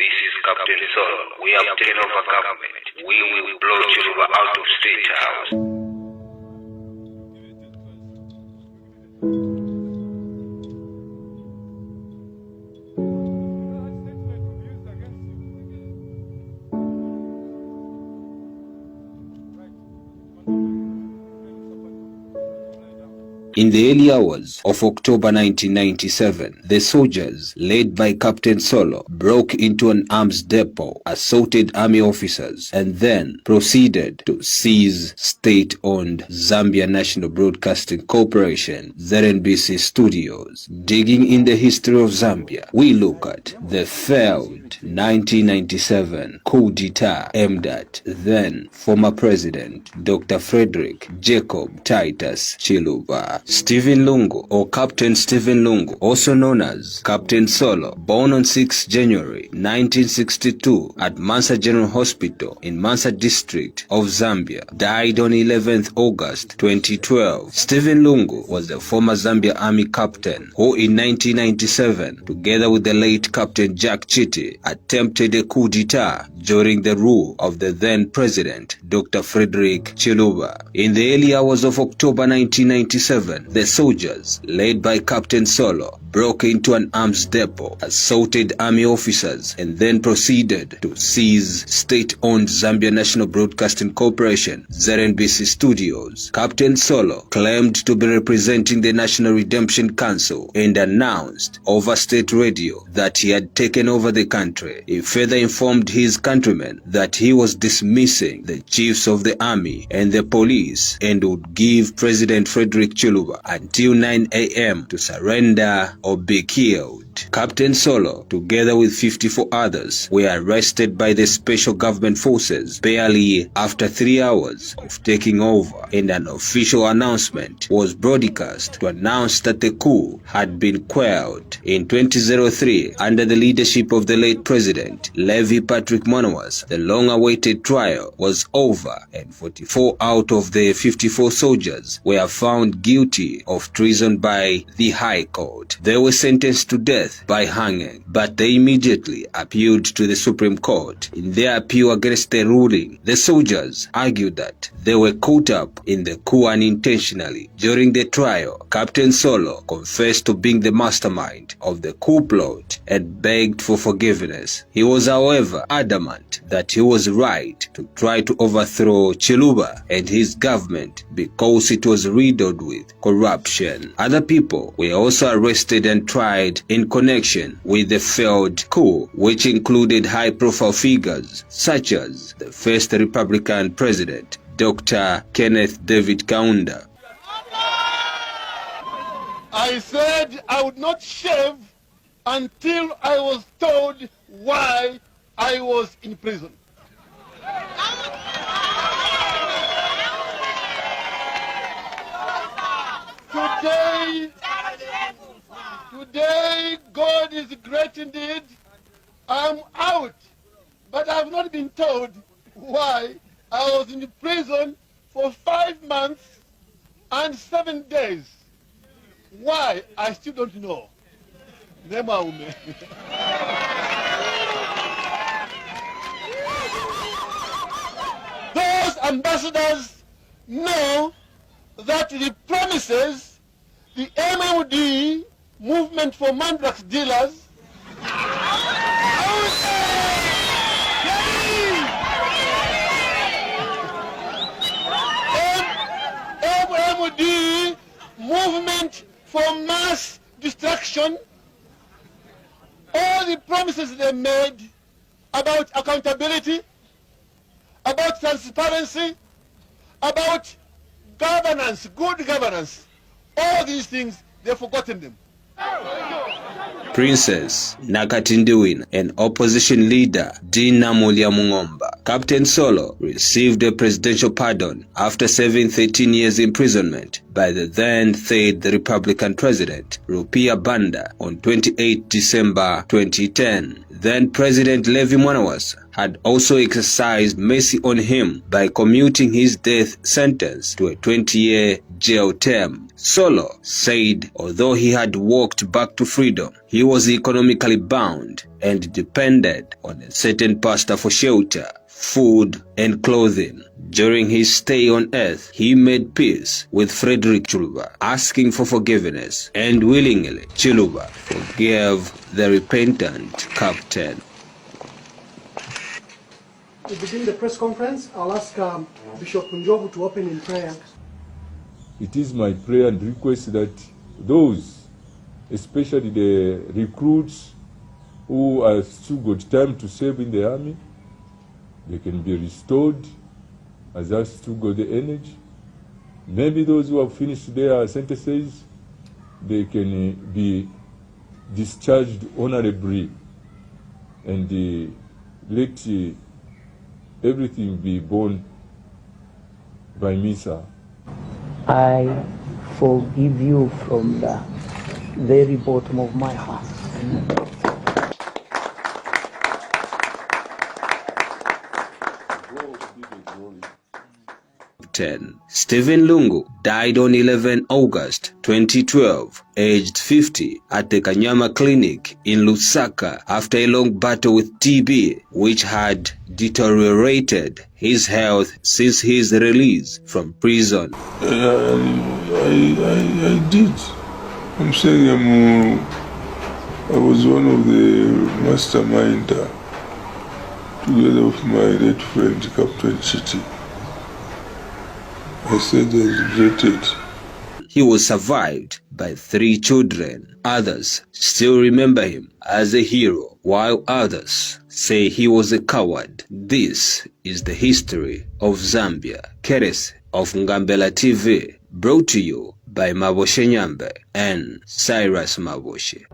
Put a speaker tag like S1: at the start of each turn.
S1: This is Captain Solo. We have taken over government. We will blow Chiluba out of State House.
S2: In the early hours of October 1997, the soldiers, led by Captain Solo, broke into an arms depot, assaulted army officers, and then proceeded to seize state-owned Zambia National Broadcasting Corporation (ZNBC) studios. Digging in the history of Zambia, we look at the failed 1997 coup d'etat aimed at then former President Dr. Frederick Jacob Titus Chiluba. Stephen Lungu, or Captain Stephen Lungu, also known as Captain Solo, born on 6 January 1962 at Mansa General Hospital in Mansa District of Zambia, died on 11th August 2012. Stephen Lungu was a former Zambia Army captain who in 1997, together with the late Captain Jack Chitty, attempted a coup d'etat during the rule of the then President Dr. Frederick Chiluba. In the early hours of October 1997, the soldiers, led by Captain Solo, broke into an arms depot, assaulted army officers, and then proceeded to seize state-owned Zambia National Broadcasting Corporation (ZNBC) studios. Captain Solo claimed to be representing the National Redemption Council and announced over state radio that he had taken over the country. He further informed his countrymen that he was dismissing the chiefs of the army and the police and would give President Frederick Chiluba until 9 a.m. to surrender or be killed. Captain Solo, together with 54 others, were arrested by the special government forces barely after 3 hours of taking over, and an official announcement was broadcast to announce that the coup had been quelled. In 2003, under the leadership of the late President Levi Patrick Manawas, the long-awaited trial was over, and 44 out of the 54 soldiers were found guilty of treason by the High Court. They were sentenced to death by hanging, but they immediately appealed to the Supreme Court. In their appeal against the ruling, the soldiers argued that they were caught up in the coup unintentionally. During the trial, Captain Solo confessed to being the mastermind of the coup plot and begged for forgiveness. He was, however, adamant that he was right to try to overthrow Chiluba and his government because it was riddled with corruption. Other people were also arrested and tried in connection with the failed coup, which included high-profile figures such as the first Republican president, Dr. Kenneth David Kaunda.
S3: I said I would not shave until I was told why I was in prison. Today, God is great indeed. I'm out, but I've not been told why I was in prison for 5 months and 7 days. Why? I still don't know. Those ambassadors know that the promises, the MMD, Movement for Mandrax Dealers, MMD, Movement for Mass Destruction, all the promises they made about accountability, about transparency, about governance, good governance, all these things, they've forgotten them.
S2: Princess Nakatindiwin and opposition leader Dina Mulyamungomba. Captain Solo received a presidential pardon after serving 13 years imprisonment by the then third Republican president Rupia Banda on 28 December 2010. Then President Levi Manawas had also exercised mercy on him by commuting his death sentence to a 20-year jail term. Solo said although he had walked back to freedom, he was economically bound and depended on a certain pastor for shelter, food, and clothing. During his stay on earth, he made peace with Frederick Chiluba, asking for forgiveness, and willingly Chiluba forgave the repentant captain.
S4: To begin the press conference, I'll ask Bishop Njovu to open in prayer.
S5: It is my prayer and request that those, especially the recruits who have still got time to serve in the army, they can be restored as they still got the energy. Maybe those who have finished their sentences, they can be discharged honorably and let everything be borne by me, sir.
S6: I forgive you from the very bottom of my heart.
S2: Stephen Lungu died on 11 August 2012, aged 50, at the Kanyama Clinic in Lusaka after a long battle with TB, which had deteriorated his health since his release from prison.
S7: I did. I'm saying I was one of the mastermind together with my late friend Captain Chiti. I said I regretted.
S2: He was survived by 3 children. Others still remember him as a hero, while others say he was a coward. This is the history of Zambia, courtesy of Ngambela TV, brought to you by Maboshe Nyambe and Cyrus Maboshe.